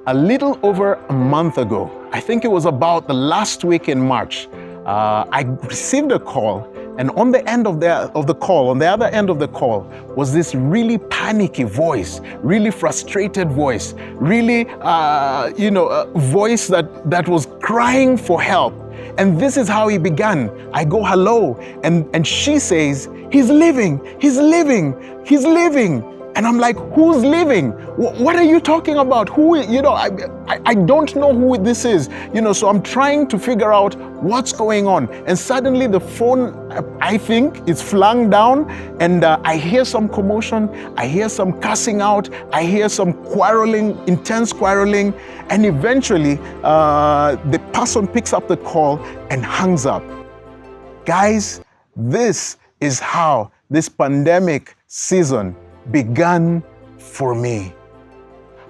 A little over a month ago, I think it was about the last week in March, I received a call, and on the end of the call, on the other end of the call, was this really panicky voice, really frustrated voice, really, a voice that was crying for help. And this is how he began. I go, hello, and she says, he's living, he's living, he's living. And I'm like, who's living? What are you talking about? I don't know who this is. So I'm trying to figure out what's going on. And suddenly the phone, I think, is flung down, and I hear some commotion. I hear some cussing out. I hear some quarreling, intense quarreling. And eventually, the person picks up the call and hangs up. Guys, this is how this pandemic season began for me.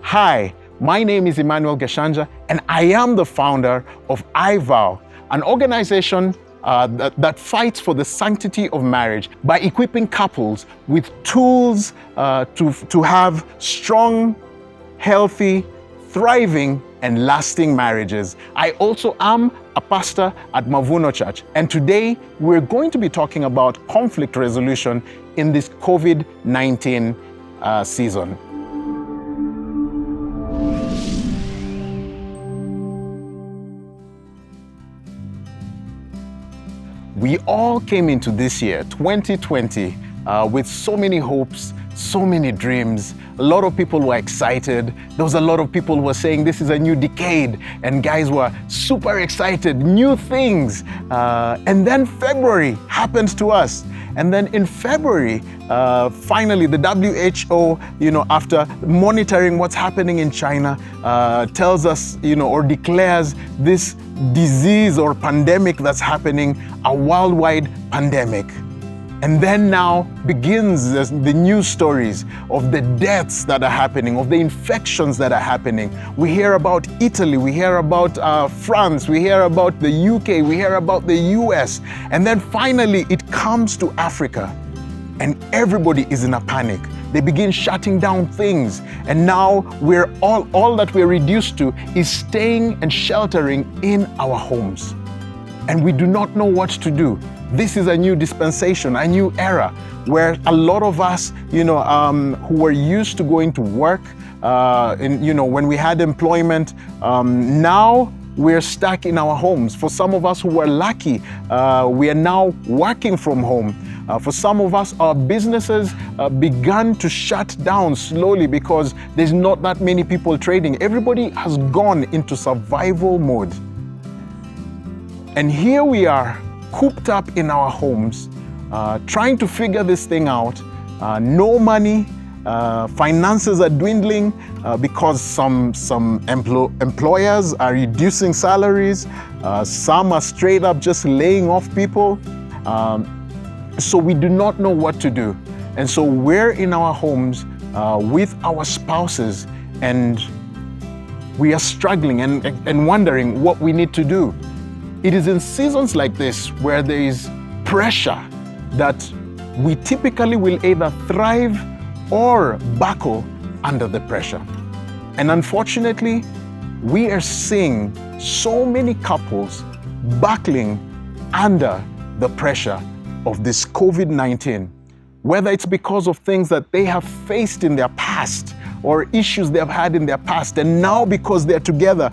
Hi, my name is Emmanuel Gashanja, and I am the founder of iVow, an organization that fights for the sanctity of marriage by equipping couples with tools to have strong, healthy, thriving, and lasting marriages. I also am a pastor at Mavuno Church, and today we're going to be talking about conflict resolution in this COVID-19 season. We all came into this year, 2020, with so many hopes, so many dreams. A lot of people were excited. There was a lot of people who were saying this is a new decade, and guys were super excited, new things. And then February happened to us. And then in February, finally, the WHO, after monitoring what's happening in China, tells us, or declares this disease or pandemic that's happening a worldwide pandemic. And then now begins the news stories of the deaths that are happening, of the infections that are happening. We hear about Italy, we hear about France, we hear about the UK, we hear about the US. And then finally it comes to Africa, and everybody is in a panic. They begin shutting down things. And now we're all that we're reduced to is staying and sheltering in our homes. And we do not know what to do. This is a new dispensation, a new era, where a lot of us, who were used to going to work, when we had employment, now we're stuck in our homes. For some of us who were lucky, we are now working from home. For some of us, our businesses began to shut down slowly because there's not that many people trading. Everybody has gone into survival mode. And here we are, cooped up in our homes, trying to figure this thing out. No money, finances are dwindling because some employers are reducing salaries. Some are straight up just laying off people. So we do not know what to do. And so we're in our homes with our spouses, and we are struggling and wondering what we need to do. It is in seasons like this where there is pressure that we typically will either thrive or buckle under the pressure. And unfortunately, we are seeing so many couples buckling under the pressure of this COVID-19, whether it's because of things that they have faced in their past or issues they have had in their past, and now because they're together,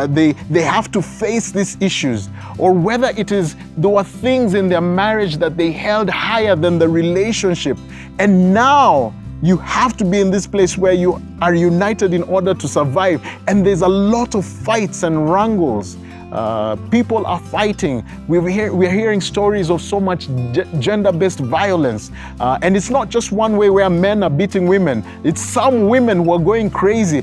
they have to face these issues, or whether it is there were things in their marriage that they held higher than the relationship, and now you have to be in this place where you are united in order to survive, and there's a lot of fights and wrangles. People are fighting. We're hearing stories of so much gender-based violence. And it's not just one way where men are beating women. It's some women who are going crazy,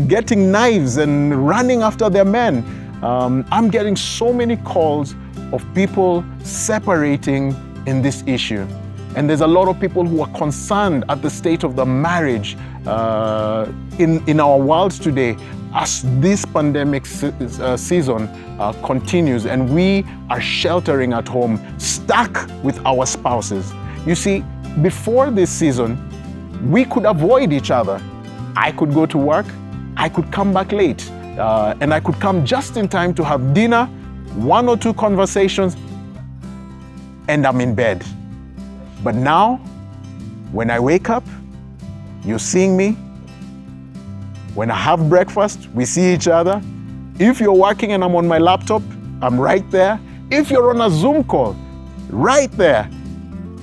getting knives and running after their men. I'm getting so many calls of people separating in this issue. And there's a lot of people who are concerned at the state of the marriage in our world today as this pandemic season continues, and we are sheltering at home, stuck with our spouses. You see, before this season, we could avoid each other. I could go to work, I could come back late and I could come just in time to have dinner, 1 or 2 conversations, and I'm in bed. But now, when I wake up, you're seeing me. When I have breakfast, we see each other. If you're working and I'm on my laptop, I'm right there. If you're on a Zoom call, right there.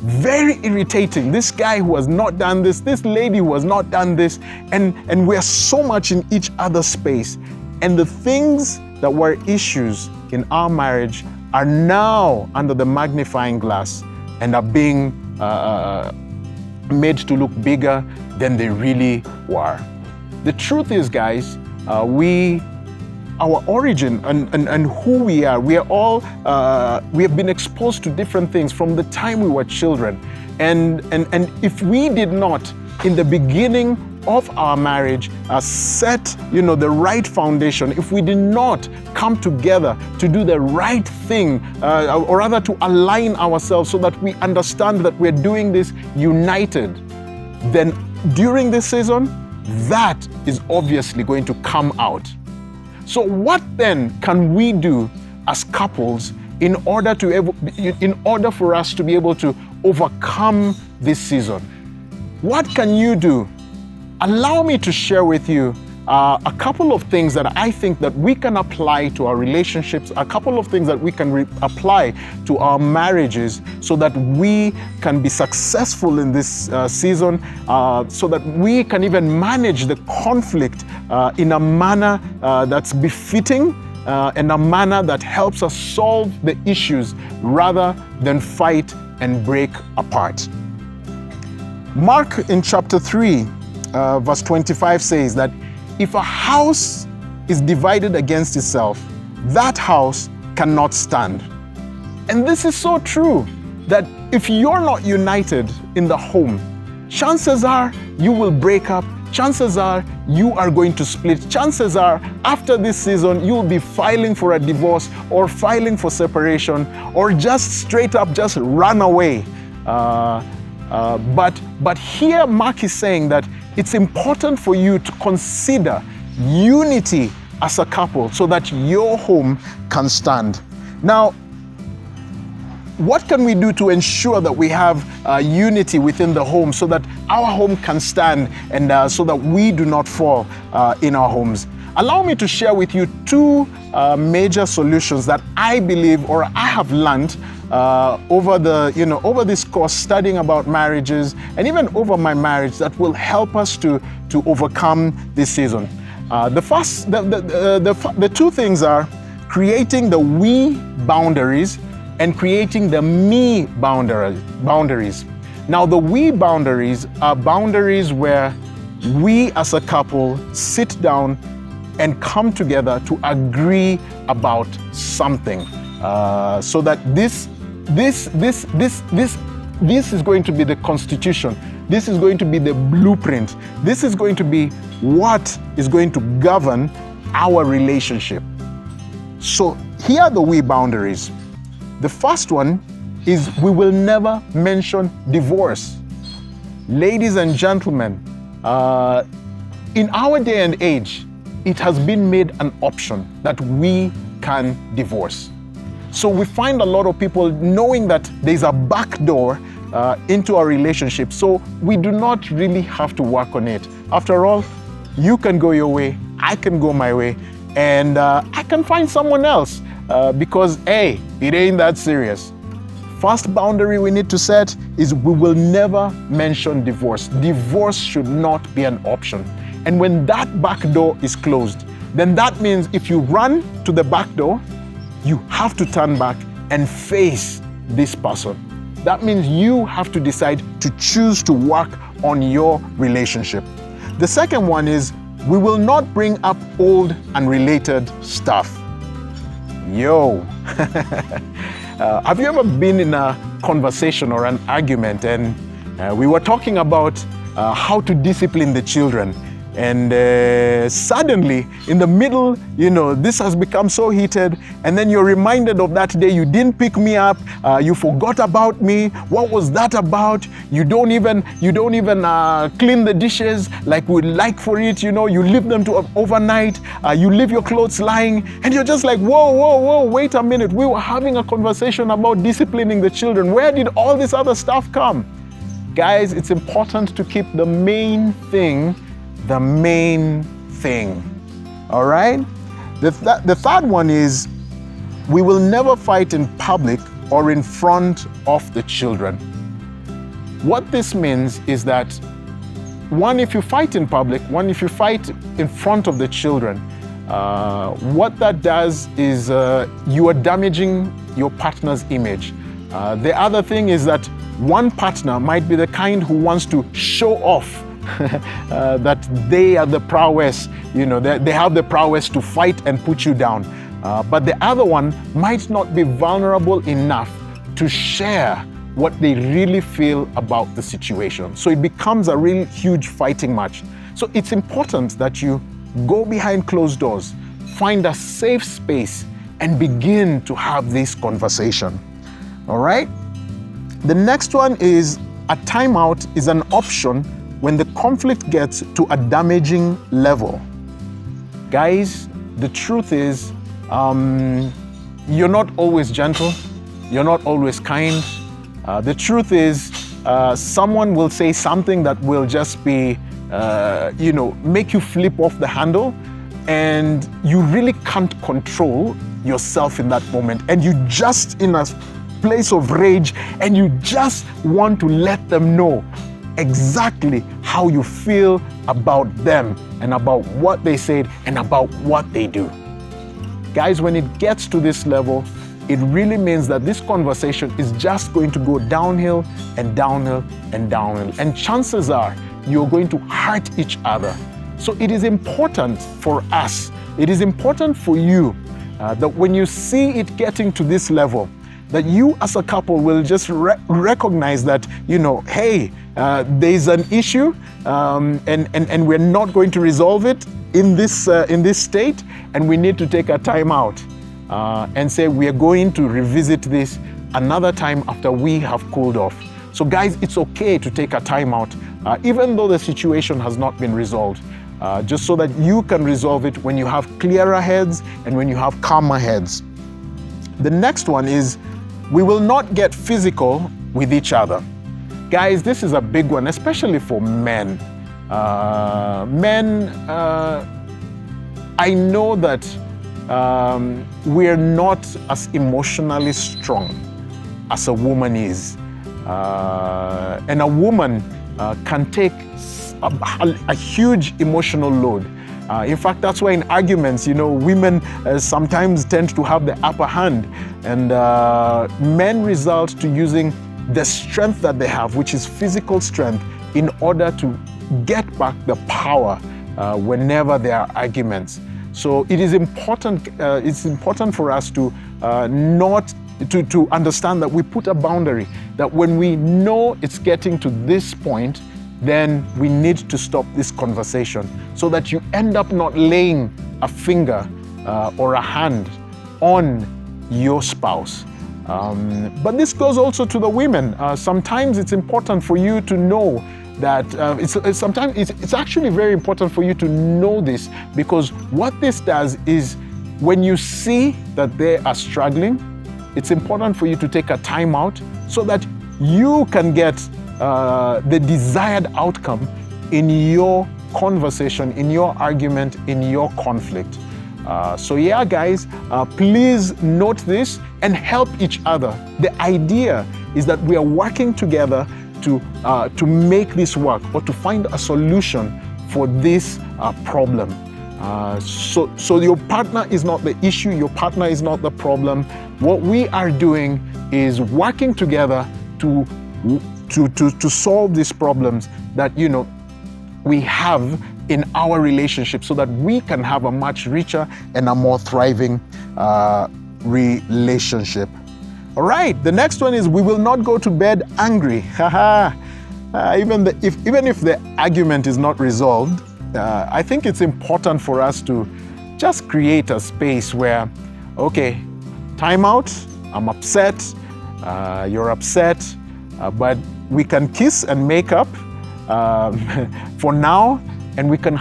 Very irritating. This guy who has not done this, this lady who has not done this, and we're so much in each other's space. And the things that were issues in our marriage are now under the magnifying glass and are being made to look bigger than they really were. The truth is, guys, our origin and who we are all, we have been exposed to different things from the time we were children. And if we did not, in the beginning of our marriage, set the right foundation, if we did not come together to do the right thing, or rather to align ourselves so that we understand that we're doing this united, then during this season, that is obviously going to come out. So what then can we do as couples in order for us to be able to overcome this season? What can you do? Allow me to share with you a couple of things that I think that we can apply to our relationships, a couple of things that we can apply to our marriages so that we can be successful in this season, so that we can even manage the conflict in a manner that's befitting and a manner that helps us solve the issues rather than fight and break apart. Mark in chapter 3, verse 25 says that if a house is divided against itself, that house cannot stand. And this is so true, that if you're not united in the home, chances are you will break up. Chances are you are going to split. Chances are after this season, you'll be filing for a divorce or filing for separation or just straight up just run away. But here Mark is saying that it's important for you to consider unity as a couple so that your home can stand. Now, what can we do to ensure that we have unity within the home so that our home can stand and so that we do not fall in our homes? Allow me to share with you 2 major solutions that I believe, or I have learned over this course, studying about marriages and even over my marriage, that will help us to overcome this season. The 2 things are creating the we boundaries and creating the me boundaries. Now, the we boundaries are boundaries where we as a couple sit down and come together to agree about something, so that this is going to be the constitution. This is going to be the blueprint. This is going to be what is going to govern our relationship. So here are the we boundaries. The first one is we will never mention divorce. Ladies and gentlemen, in our day and age, it has been made an option that we can divorce. So we find a lot of people knowing that there's a back door into our relationship, so we do not really have to work on it. After all, you can go your way, I can go my way, and I can find someone else because, hey, it ain't that serious. First boundary we need to set is we will never mention divorce. Divorce should not be an option. And when that back door is closed, then that means if you run to the back door, you have to turn back and face this person. That means you have to decide to choose to work on your relationship. The second one is we will not bring up old and related stuff. Yo, have you ever been in a conversation or an argument and we were talking about how to discipline the children? And suddenly, in the middle, this has become so heated, and then you're reminded of that day you didn't pick me up, you forgot about me. What was that about? You don't even clean the dishes like we'd like for it. You leave them to overnight. You leave your clothes lying, and you're just like, whoa, wait a minute. We were having a conversation about disciplining the children. Where did all this other stuff come? Guys, it's important to keep the main thing the main thing. All right? The third one is, we will never fight in public or in front of the children. What this means is that, one, if you fight in public, if you fight in front of the children, what that does is you are damaging your partner's image. The other thing is that one partner might be the kind who wants to show off that they are the prowess, they have the prowess to fight and put you down. But the other one might not be vulnerable enough to share what they really feel about the situation. So it becomes a real huge fighting match. So it's important that you go behind closed doors, find a safe space, and begin to have this conversation. All right? The next one is, a timeout is an option when the conflict gets to a damaging level. Guys, the truth is, you're not always gentle, you're not always kind. The truth is, someone will say something that will just be, make you flip off the handle, and you really can't control yourself in that moment. And you just in a place of rage, and you just want to let them know exactly how you feel about them and about what they said and about what they do. Guys, when it gets to this level, it really means that this conversation is just going to go downhill and downhill and downhill. And chances are you're going to hurt each other. So it is important for us, it is important for you that when you see it getting to this level, that you as a couple will just recognize that, hey, there's an issue, and we're not going to resolve it in this state, and we need to take a time out and say we are going to revisit this another time after we have cooled off. So guys, it's okay to take a time out, even though the situation has not been resolved, just so that you can resolve it when you have clearer heads and when you have calmer heads. The next one is, we will not get physical with each other. Guys, this is a big one, especially for men. I know that we're not as emotionally strong as a woman is. And a woman can take a huge emotional load. In fact, that's why in arguments, women sometimes tend to have the upper hand, and men result to using the strength that they have, which is physical strength, in order to get back the power whenever there are arguments. So it is important. It's important for us to to understand that we put a boundary. That when we know it's getting to this point, then we need to stop this conversation, so that you end up not laying a finger or a hand on your spouse. But this goes also to the women. Sometimes it's important for you to know that it's actually very important for you to know this, because what this does is, when you see that they are struggling, it's important for you to take a time out so that you can get the desired outcome in your conversation, in your argument, in your conflict. So yeah, guys, please note this and help each other. The idea is that we are working together to make this work, or to find a solution for this problem. So your partner is not the issue, your partner is not the problem. What we are doing is working together to solve these problems that we have in our relationship, so that we can have a much richer and a more thriving relationship. All right, the next one is, we will not go to bed angry. Even if the argument is not resolved, I think it's important for us to just create a space where, okay, time out, I'm upset, you're upset, but we can kiss and make up for now, and we can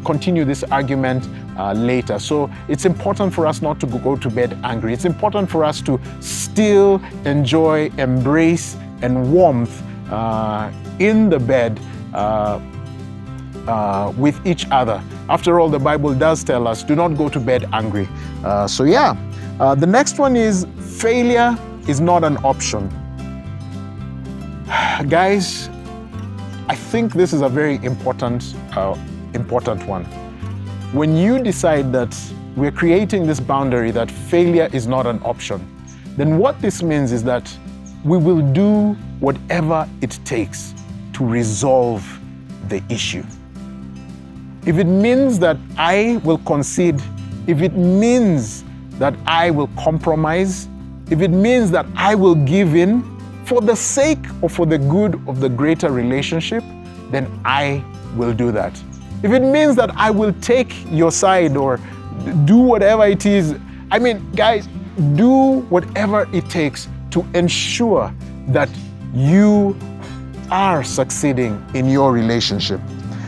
continue this argument later. So it's important for us not to go to bed angry. It's important for us to still enjoy embrace and warmth in the bed with each other. After all, the Bible does tell us, do not go to bed angry. The next one is failure is not an option. Guys, I think this is a very important one. When you decide that we're creating this boundary that failure is not an option, then what this means is that we will do whatever it takes to resolve the issue. If it means that I will concede, if it means that I will compromise, if it means that I will give in for the sake or for the good of the greater relationship, then I will do that. If it means that I will take your side or do whatever it is, I mean, guys, do whatever it takes to ensure that you are succeeding in your relationship.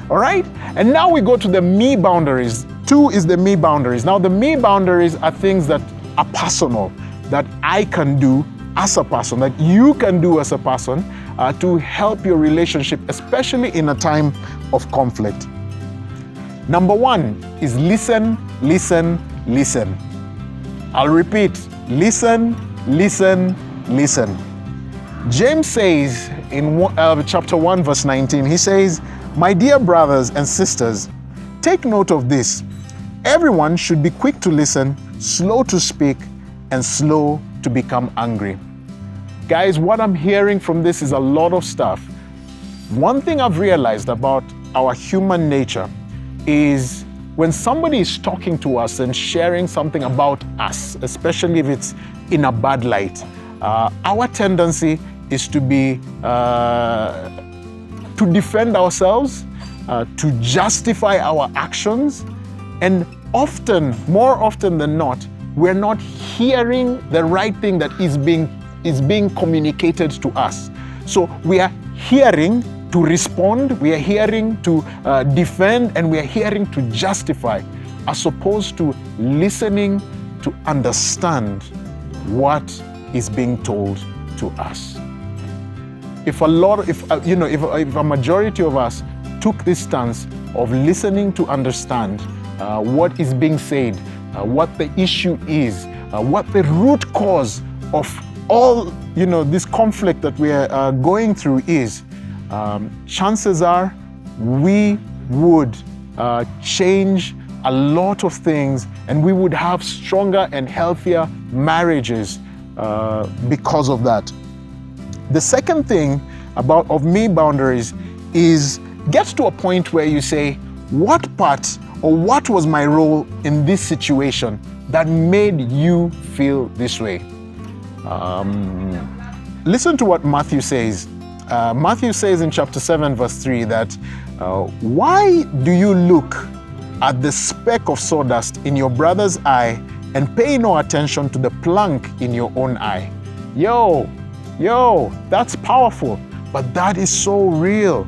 All right? And now we go to the me boundaries. 2 is the me boundaries. Now, the me boundaries are things that are personal, that I can do as a person, that you can do as a person to help your relationship, especially in a time of conflict. Number 1 is listen, listen, listen. I'll repeat, listen, listen, listen. James says in chapter 1, verse 19, he says, "My dear brothers and sisters, take note of this. Everyone should be quick to listen, slow to speak, and slow to become angry." Guys, what I'm hearing from this is a lot of stuff. One thing I've realized about our human nature is when somebody is talking to us and sharing something about us, especially if it's in a bad light, our tendency is to be to defend ourselves, to justify our actions, and more often than not, we're not hearing the right thing that is being communicated to us. So we are hearing to respond, we are hearing to defend, and we are hearing to justify, as opposed to listening to understand what is being told to us. If a majority of us took this stance of listening to understand what is being said, what the issue is, what the root cause of all this conflict that we are going through is, chances are we would change a lot of things, and we would have stronger and healthier marriages because of that. The second thing of me boundaries is get to a point where you say, what part or what was my role in this situation that made you feel this way? Listen to what Matthew says. Matthew says in chapter 7, verse 3 that, why do you look at the speck of sawdust in your brother's eye and pay no attention to the plank in your own eye? Yo, that's powerful, but that is so real.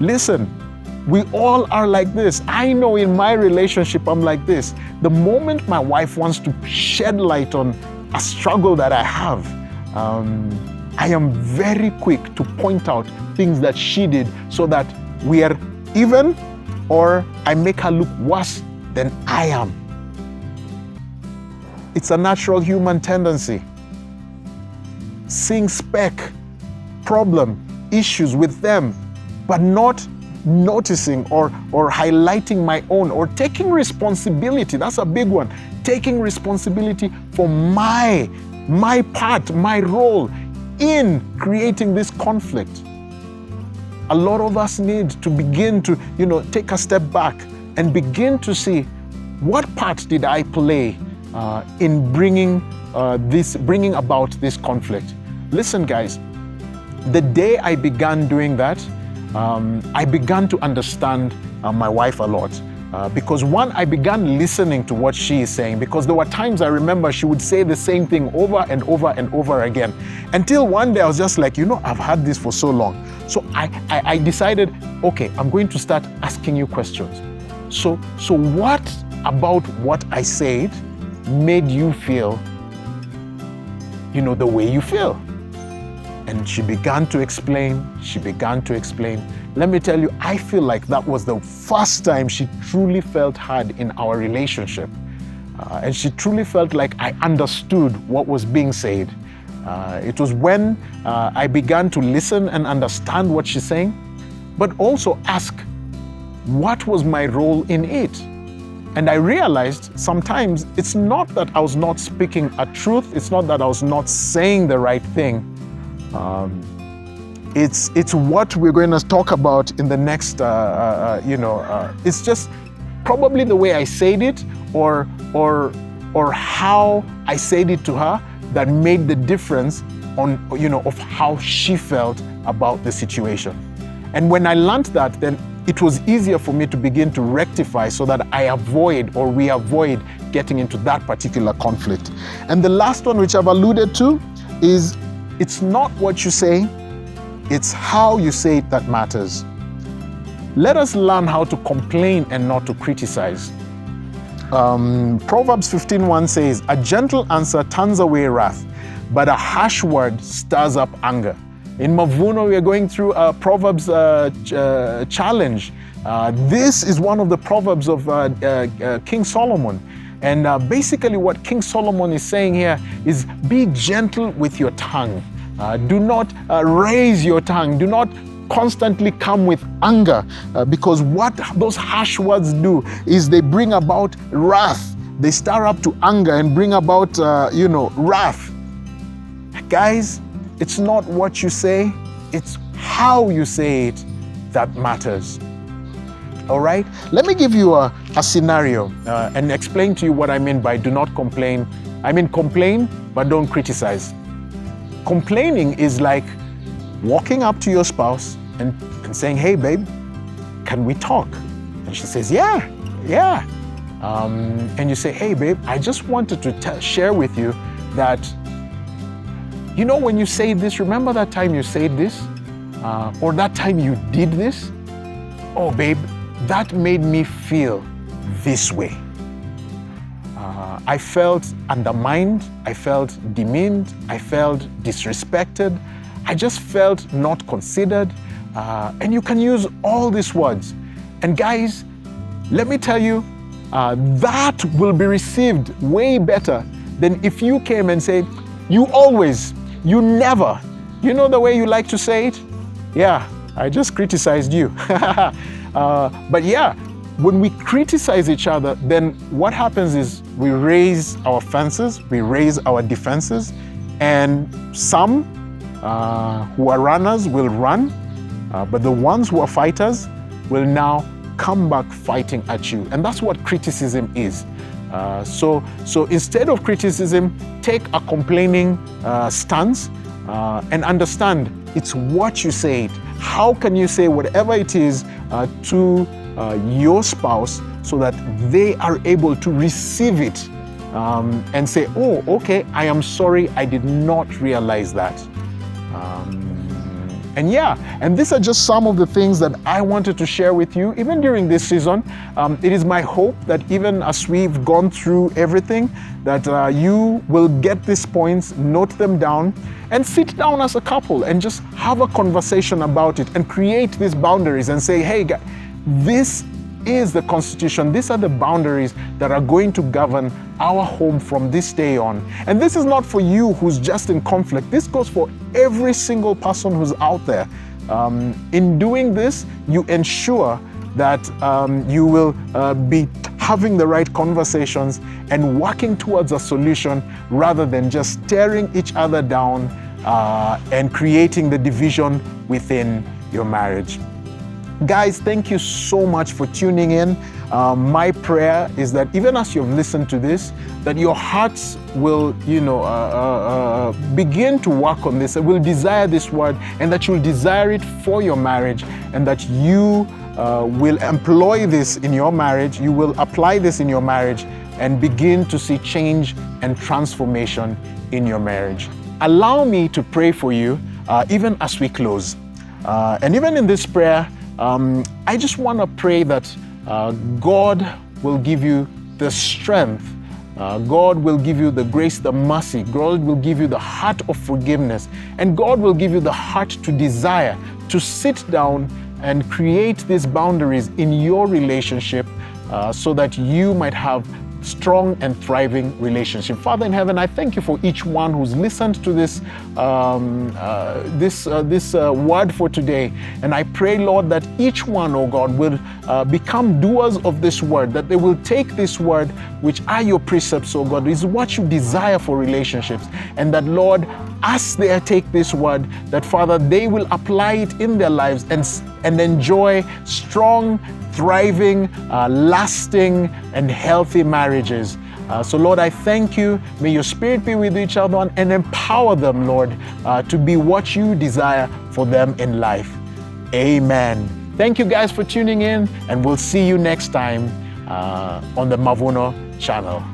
Listen, we all are like this. I know in my relationship, I'm like this. The moment my wife wants to shed light on a struggle that I have, I am very quick to point out things that she did so that we are even, or I make her look worse than I am. It's a natural human tendency. Seeing speck, problem, issues with them, but not noticing or highlighting my own, or taking responsibility. That's a big one. Taking responsibility for my part, my role in creating this conflict. A lot of us need to begin to, take a step back and begin to see, what part did I play in bringing about this conflict? Listen, guys, the day I began doing that, I began to understand my wife a lot. Because one, I began listening to what she is saying, because there were times I remember she would say the same thing over and over and over again, until one day I was just like, I've had this for so long. So I decided, okay, I'm going to start asking you questions. So what about what I said made you feel, the way you feel? And she began to explain. Let me tell you, I feel like that was the first time she truly felt heard in our relationship. And she truly felt like I understood what was being said. It was when I began to listen and understand what she's saying, but also ask, what was my role in it? And I realized sometimes it's not that I was not speaking a truth, it's not that I was not saying the right thing. It's what we're going to talk about in the next, it's just probably the way I said it or how I said it to her that made the difference of how she felt about the situation. And when I learned that, then it was easier for me to begin to rectify so that we avoid getting into that particular conflict. And the last one, which I've alluded to, is it's not what you say, it's how you say it that matters. Let us learn how to complain and not to criticize. Proverbs 15:1 says, "A gentle answer turns away wrath, but a harsh word stirs up anger." In Mavuno, we are going through a Proverbs challenge. This is one of the Proverbs of King Solomon. And basically what King Solomon is saying here is, be gentle with your tongue. Do not raise your tongue. Do not constantly come with anger, because what those harsh words do is they bring about wrath. They stir up to anger and bring about, wrath. Guys, it's not what you say, it's how you say it that matters. All right? Let me give you a scenario and explain to you what I mean by do not complain. I mean complain, but don't criticize. Complaining is like walking up to your spouse and saying, "Hey, babe, can we talk?" And she says, yeah. And you say, "Hey, babe, I just wanted to share with you that, when you say this, remember that time you said this? Or that time you did this? Oh, babe, that made me feel this way. I felt undermined, I felt demeaned, I felt disrespected, I just felt not considered." And you can use all these words. And guys, let me tell you, that will be received way better than if you came and said, "You always, you never." You know the way you like to say it? "Yeah, I just criticized you." But yeah, when we criticize each other, then what happens is we raise our fences, we raise our defenses, and some who are runners will run, but the ones who are fighters will now come back fighting at you. And that's what criticism is. So instead of criticism, take a complaining stance and understand it's what you say it. How can you say whatever it is to your spouse so that they are able to receive it and say, "Oh, okay, I am sorry, I did not realize that." And these are just some of the things that I wanted to share with you, even during this season. It is my hope that even as we've gone through everything, that you will get these points, note them down, and sit down as a couple and just have a conversation about it and create these boundaries and say, "Hey, guys, this is the Constitution. These are the boundaries that are going to govern our home from this day on." And this is not for you who's just in conflict. This goes for every single person who's out there. In doing this, you ensure that you will be having the right conversations and working towards a solution rather than just tearing each other down and creating the division within your marriage. Guys, thank you so much for tuning in. My prayer is that even as you've listened to this, that your hearts will, begin to work on this, and will desire this word, and that you'll desire it for your marriage, and that you will employ this in your marriage, you will apply this in your marriage and begin to see change and transformation in your marriage. Allow me to pray for you even as we close. And even in this prayer, I just want to pray that God will give you the strength, God will give you the grace, the mercy, God will give you the heart of forgiveness, and God will give you the heart to desire to sit down and create these boundaries in your relationship so that you might have strong and thriving relationship. Father in heaven, I thank you for each one who's listened to this word for today. And I pray, Lord, that each one, oh God, will become doers of this word, that they will take this word, which are your precepts, oh God, is what you desire for relationships. And that, Lord, as they take this word, that, Father, they will apply it in their lives and enjoy strong, thriving, lasting, and healthy marriages. So, Lord, I thank you. May your Spirit be with each other and empower them, Lord, to be what you desire for them in life. Amen. Thank you guys for tuning in, and we'll see you next time on the Mavuno channel.